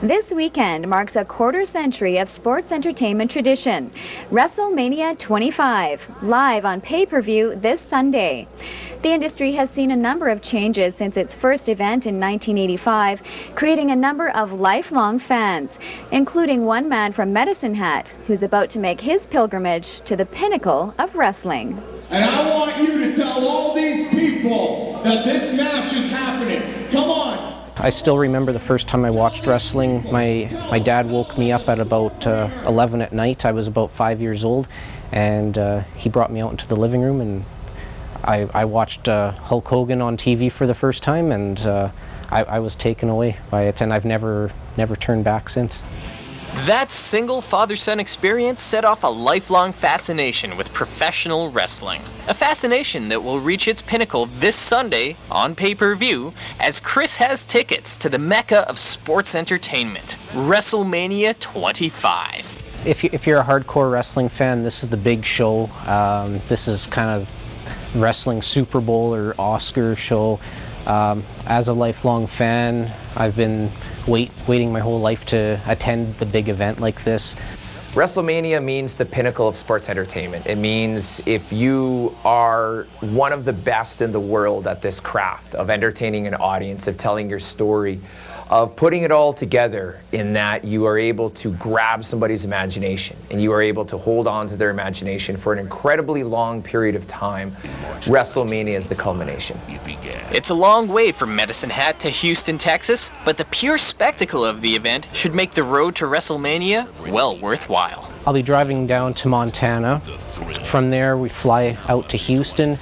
This weekend marks a quarter century of sports entertainment tradition. WrestleMania 25, live on pay-per-view this Sunday. The industry has seen a number of changes since its first event in 1985, creating a number of lifelong fans, including one man from Medicine Hat, who's about to make his pilgrimage to the pinnacle of wrestling. And I want you to tell all these people that this match is happening. Come on. I still remember the first time I watched wrestling. My dad woke me up at about 11 at night. I was about 5 years old, and he brought me out into the living room, and I watched Hulk Hogan on TV for the first time, and I was taken away by it, and I've never turned back since. That single father-son experience set off a lifelong fascination with professional wrestling. A fascination that will reach its pinnacle this Sunday on pay-per-view as Chris has tickets to the mecca of sports entertainment, WrestleMania 25. If you're a hardcore wrestling fan, this is the big show. This is kind of wrestling Super Bowl or Oscar show. As a lifelong fan, I've been waiting my whole life to attend the big event like this. WrestleMania means the pinnacle of sports entertainment. It means if you are one of the best in the world at this craft of entertaining an audience, of telling your story, of putting it all together in that you are able to grab somebody's imagination and you are able to hold on to their imagination for an incredibly long period of time, WrestleMania is the culmination. It's a long way from Medicine Hat to Houston, Texas, but the pure spectacle of the event should make the road to WrestleMania well worthwhile. I'll be driving down to Montana. From there we fly out to Houston,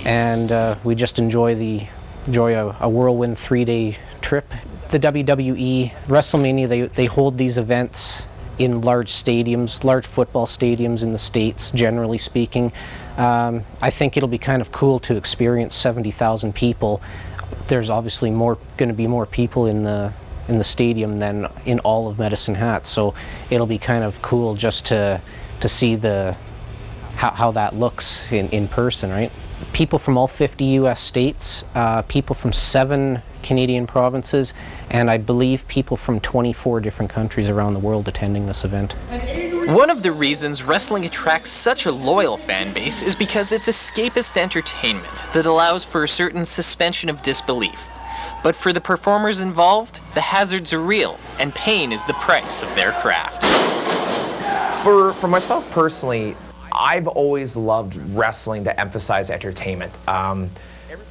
and we just enjoy a whirlwind 3-day trip. The WWE, WrestleMania, they hold these events in large stadiums, large football stadiums in the States, generally speaking. I think it'll be kind of cool to experience 70,000 people. There's obviously going to be more people in the stadium than in all of Medicine Hat, so it'll be kind of cool just to see how that looks in person, right? People from all 50 U.S. states, people from 7 Canadian provinces, and I believe people from 24 different countries around the world attending this event. One of the reasons wrestling attracts such a loyal fan base is because it's escapist entertainment that allows for a certain suspension of disbelief. But for the performers involved, the hazards are real, and pain is the price of their craft. For myself personally, I've always loved wrestling to emphasize entertainment.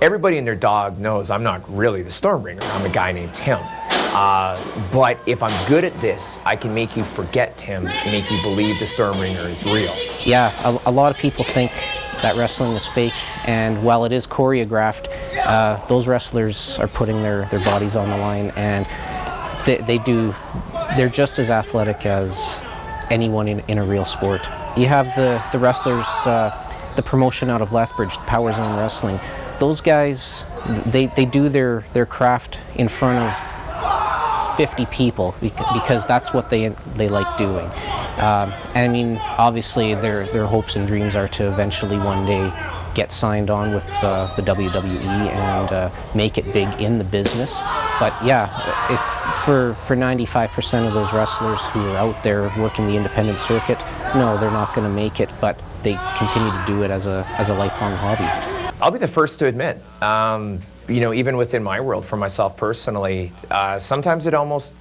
Everybody and their dog knows I'm not really the Stormbringer. I'm a guy named Tim. But if I'm good at this, I can make you forget Tim and make you believe the Stormbringer is real. Yeah, a lot of people think that wrestling is fake, and while it is choreographed, those wrestlers are putting their bodies on the line, and they're just as athletic as anyone in a real sport. You have the wrestlers, the promotion out of Lethbridge, Power Zone Wrestling. Those guys, they do their craft in front of 50 people because that's what they like doing. And I mean, obviously their hopes and dreams are to eventually one day get signed on with the WWE and make it big in the business. But yeah, for 95% of those wrestlers who are out there working the independent circuit, no, they're not going to make it, but they continue to do it as a lifelong hobby. I'll be the first to admit, even within my world, for myself personally, sometimes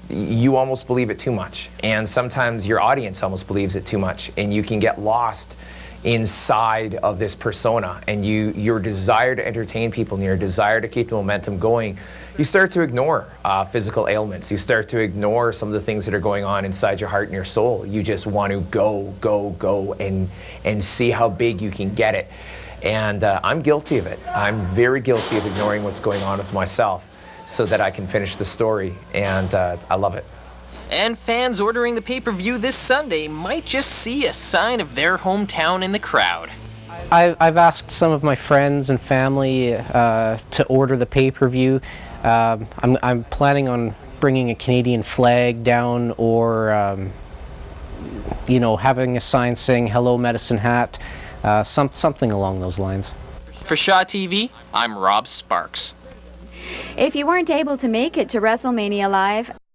you almost believe it too much, and sometimes your audience almost believes it too much, and you can get lost inside of this persona, and your desire to entertain people and your desire to keep the momentum going, you start to ignore physical ailments. You start to ignore some of the things that are going on inside your heart and your soul. You just want to go, and see how big you can get it. And I'm guilty of it. I'm very guilty of ignoring what's going on with myself so that I can finish the story, and I love it. And fans ordering the pay-per-view this Sunday might just see a sign of their hometown in the crowd. I've asked some of my friends and family to order the pay-per-view. I'm planning on bringing a Canadian flag down, or having a sign saying "Hello, Medicine Hat," something along those lines. For Shaw TV, I'm Rob Sparks. If you weren't able to make it to WrestleMania Live,